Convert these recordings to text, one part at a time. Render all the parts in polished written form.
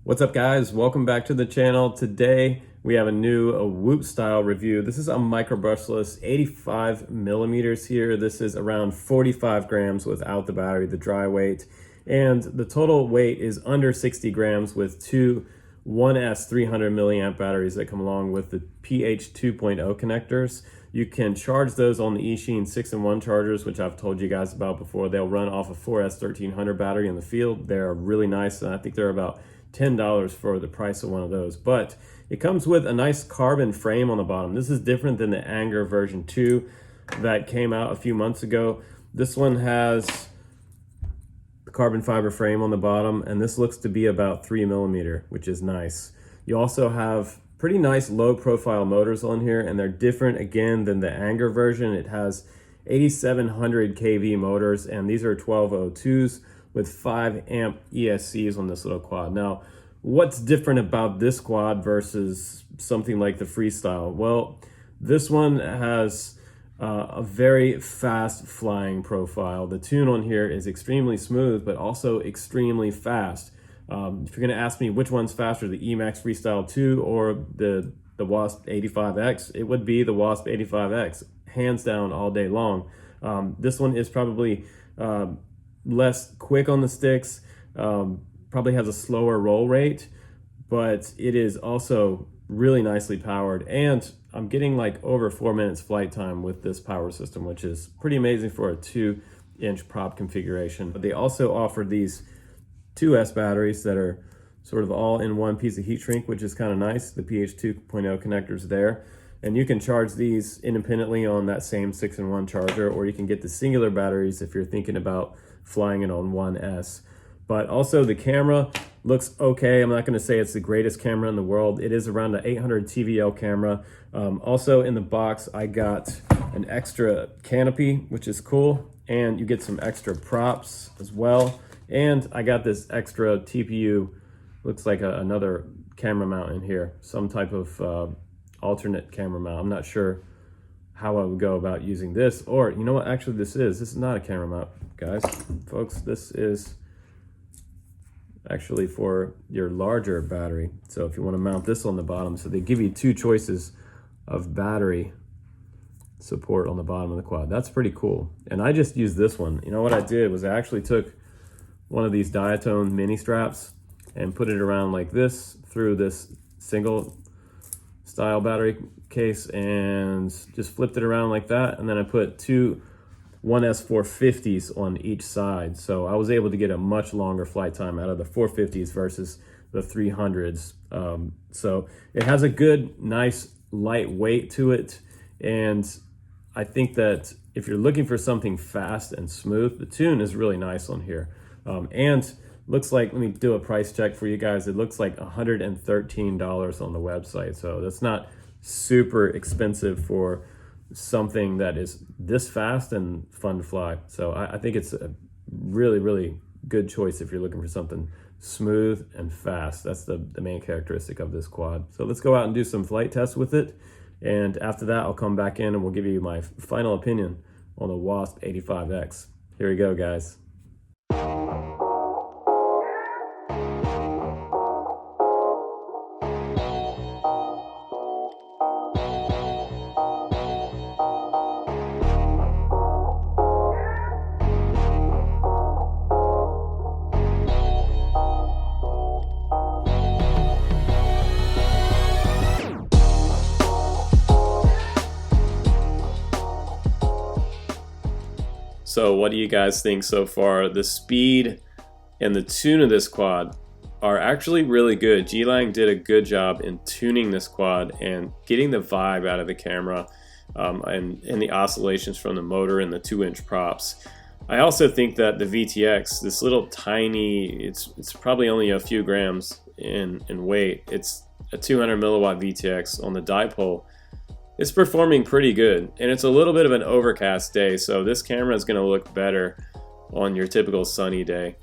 What's up guys, welcome back to the channel. Today we have a new Whoop style review. This is a micro brushless 85 millimeters here. This is around 45 grams without the battery, the dry weight. And the total weight is under 60 grams with two 1S 300 milliamp batteries that come along with the pH 2.0 connectors. You can charge those on the eSheen 6-in-1 chargers, which I've told you guys about before. They'll run off a 4S 1300 battery in the field. They're really nice, and I think they're about $10 for the price of one of those. But it comes with a nice carbon frame on the bottom. This is different than the Anger version 2 that came out a few months ago. This one has the carbon fiber frame on the bottom, and this looks to be about 3 millimeter, which is nice. You also have pretty nice low profile motors on here, and they're different again than the Anger version. It has 8700 kV motors, and these are 1202s with 5 amp ESCs on this little quad. Now, what's different about this quad versus something like the Freestyle? Well, this one has a very fast flying profile. The tune on here is extremely smooth, but also extremely fast. If you're gonna ask me which one's faster, the Emax Freestyle 2 or the WASP 85X, it would be the WASP 85X, hands down all day long. This one is probably less quick on the sticks, probably has a slower roll rate, but it is also really nicely powered, and I'm getting like over 4 minutes flight time with this power system, which is pretty amazing for a 2-inch prop configuration. But they also offer these 2S batteries that are sort of all in one piece of heat shrink, which is kind of nice. The pH 2.0 connectors there, and you can charge these independently on that same 6-in-1 charger, or you can get the singular batteries if you're thinking about flying it on 1S. But also the camera looks okay. I'm not going to say it's the greatest camera in the world. It is around an 800 TVL camera. Also in the box, I got an extra canopy, which is cool, and you get some extra props as well. And I got this extra TPU, looks like another camera mount in here, some type of alternate camera mount. I'm not sure how I would go about using this, or you know what, actually this is not a camera mount, guys, folks. This is actually for your larger battery. So if you want to mount this on the bottom, so they give you two choices of battery support on the bottom of the quad. That's pretty cool. And I just used this one. You know what I did was I actually took one of these diatone mini straps and put it around like this through this single style battery case and just flipped it around like that, and then I put two 1S 450s on each side, so I was able to get a much longer flight time out of the 450s versus the 300s. So it has a good, nice light weight to it, and I think that if you're looking for something fast and smooth, the tune is really nice on here. And looks like, let me do a price check for you guys. It looks like $113 on the website. So that's not super expensive for something that is this fast and fun to fly. So I think it's a really, really good choice if you're looking for something smooth and fast. That's the main characteristic of this quad. So let's go out and do some flight tests with it. And after that, I'll come back in and we'll give you my final opinion on the WASP 85X. Here we go, guys. So what do you guys think so far? The speed and the tune of this quad are actually really good. Geelang did a good job in tuning this quad and getting the vibe out of the camera and the oscillations from the motor and the 2-inch props. I also think that the VTX, this little tiny, it's probably only a few grams in weight. It's a 200 milliwatt VTX on the dipole. It's performing pretty good, and it's a little bit of an overcast day, so this camera is going to look better on your typical sunny day.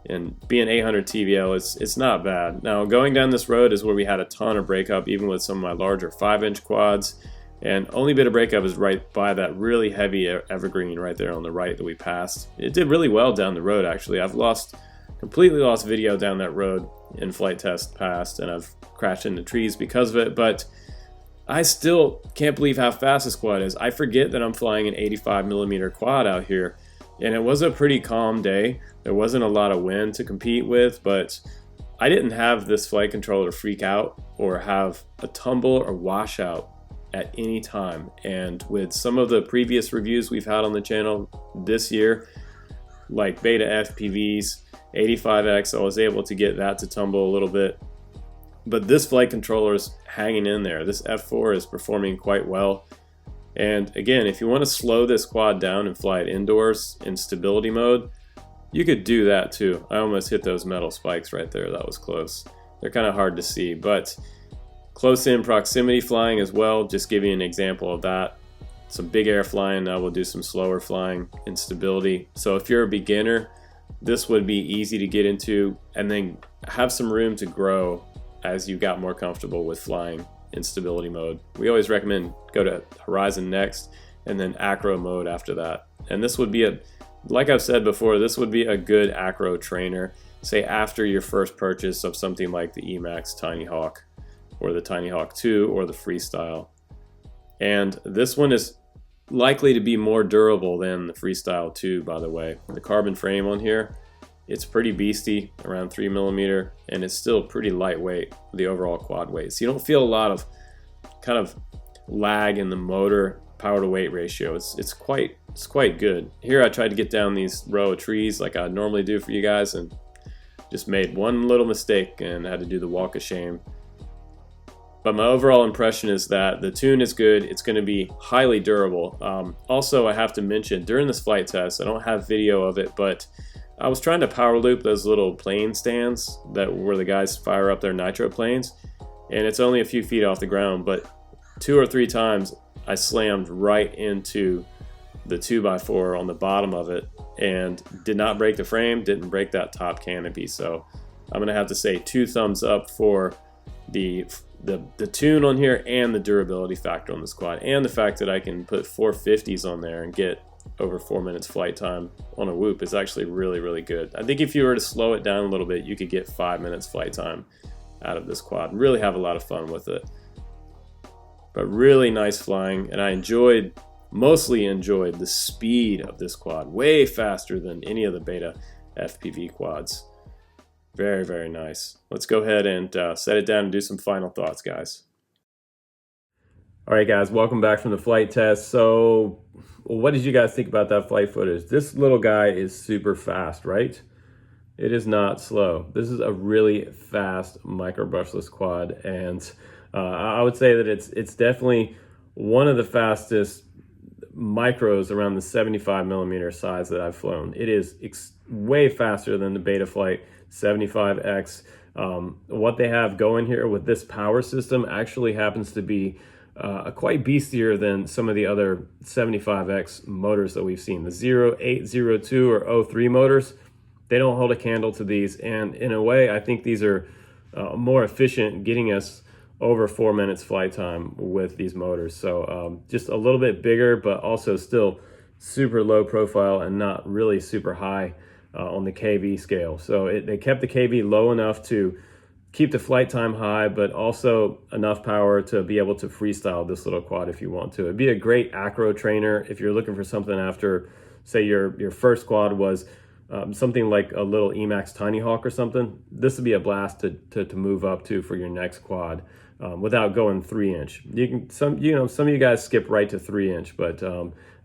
And being 800 TVL, it's not bad. Now, going down this road is where we had a ton of breakup, even with some of my larger 5-inch quads, And only bit of breakup is right by that really heavy evergreen right there on the right that we passed. It did really well down the road, actually. I've completely lost video down that road in flight test past, and I've crashed into trees because of it, but I still can't believe how fast this quad is. I forget that I'm flying an 85mm quad out here, and it was a pretty calm day. There wasn't a lot of wind to compete with, but I didn't have this flight controller freak out or have a tumble or washout at any time. And with some of the previous reviews we've had on the channel this year, like Beta FPVs, 85X, I was able to get that to tumble a little bit. But this flight controller is hanging in there. This F4 is performing quite well. And again, if you want to slow this quad down and fly it indoors in stability mode, you could do that too. I almost hit those metal spikes right there. That was close. They're kind of hard to see, but close in proximity flying as well. Just give you an example of that. Some big air flying. Now we'll do some slower flying in stability. So if you're a beginner, this would be easy to get into, and then have some room to grow as you got more comfortable with flying in stability mode. We always recommend go to Horizon next and then acro mode after that. And this would be like I've said before, this would be a good acro trainer, say after your first purchase of something like the Emax Tiny Hawk or the Tiny Hawk 2 or the Freestyle. And this one is likely to be more durable than the Freestyle 2, by the way. The carbon frame on here, it's pretty beastie, around 3mm, and it's still pretty lightweight, the overall quad weight. So you don't feel a lot of kind of lag in the motor power to weight ratio. It's quite good. Here I tried to get down these row of trees like I normally do for you guys, and just made one little mistake and had to do the walk of shame. But my overall impression is that the tune is good. It's going to be highly durable. Also, I have to mention, during this flight test, I don't have video of it, but I was trying to power loop those little plane stands where the guys fire up their nitro planes, and it's only a few feet off the ground, but 2 or 3 times I slammed right into the 2x4 on the bottom of it and did not break the frame, didn't break that top canopy. So I'm gonna have to say 2 thumbs up for the tune on here and the durability factor on this quad, and the fact that I can put 450s on there and get over 4 minutes flight time on a whoop is actually really good. I think if you were to slow it down a little bit, you could get 5 minutes flight time out of this quad and really have a lot of fun with it. But really nice flying, and I mostly enjoyed the speed of this quad, way faster than any of the Beta FPV quads. Very nice. Let's go ahead and set it down and do some final thoughts, guys. All right, guys, welcome back from the flight test. So what did you guys think about that flight footage? This little guy is super fast, right? It is not slow. This is a really fast micro brushless quad, and I would say that it's definitely one of the fastest micros around the 75mm size that I've flown. It is way faster than the Betaflight 75X. What they have going here with this power system actually happens to be quite beastier than some of the other 75X motors that we've seen. The 0802 or 03 motors, they don't hold a candle to these, and in a way I think these are more efficient, getting us over 4 minutes flight time with these motors. So just a little bit bigger, but also still super low profile and not really super high on the KV scale. So they kept the KV low enough to keep the flight time high, but also enough power to be able to freestyle this little quad if you want to. It'd be a great acro trainer if you're looking for something after, say, your first quad was something like a little Emax Tiny Hawk or something. This would be a blast to move up to for your next quad without going 3-inch. Some of you guys skip right to 3-inch, but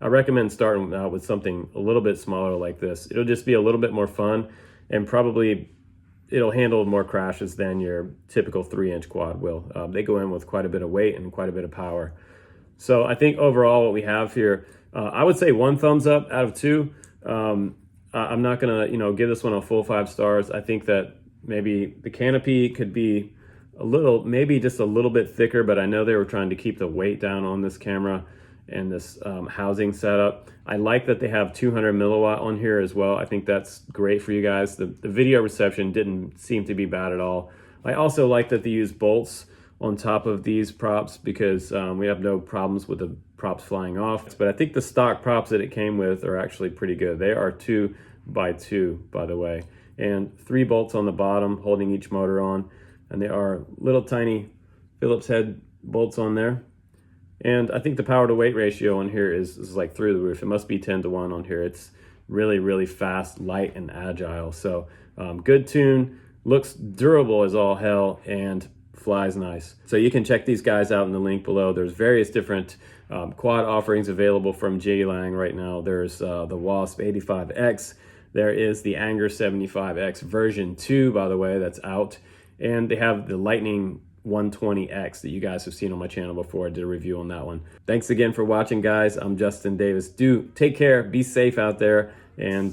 I recommend starting out with something a little bit smaller like this. It'll just be a little bit more fun, and probably it'll handle more crashes than your typical 3-inch quad will. They go in with quite a bit of weight and quite a bit of power. So I think overall what we have here, I would say 1 thumbs up out of 2. I'm not gonna give this one a full 5 stars. I think that maybe the canopy could be maybe just a little bit thicker, but I know they were trying to keep the weight down on this camera and this housing setup. I like that they have 200 milliwatt on here as well. I think that's great for you guys. The video reception didn't seem to be bad at all. I also like that they use bolts on top of these props because we have no problems with the props flying off. But I think the stock props that it came with are actually pretty good. They are 2x2, by the way, and 3 bolts on the bottom holding each motor on, and they are little tiny Phillips head bolts on there. And I think the power to weight ratio on here is like through the roof. It must be 10-to-1 on here. It's really fast, light, and agile. So good tune, looks durable as all hell, and flies nice. So you can check these guys out in the link below. There's various different quad offerings available from Geelang right now. There's the WASP 85X. There is the Anger 75X version 2, by the way, that's out. And they have the Lightning 120X that you guys have seen on my channel before. I did a review on that one. Thanks again for watching, guys. I'm Justin Davis. Do take care, be safe out there, and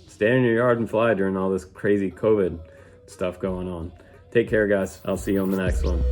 stay in your yard and fly during all this crazy COVID stuff going on. Take care, guys. I'll see you on the next one.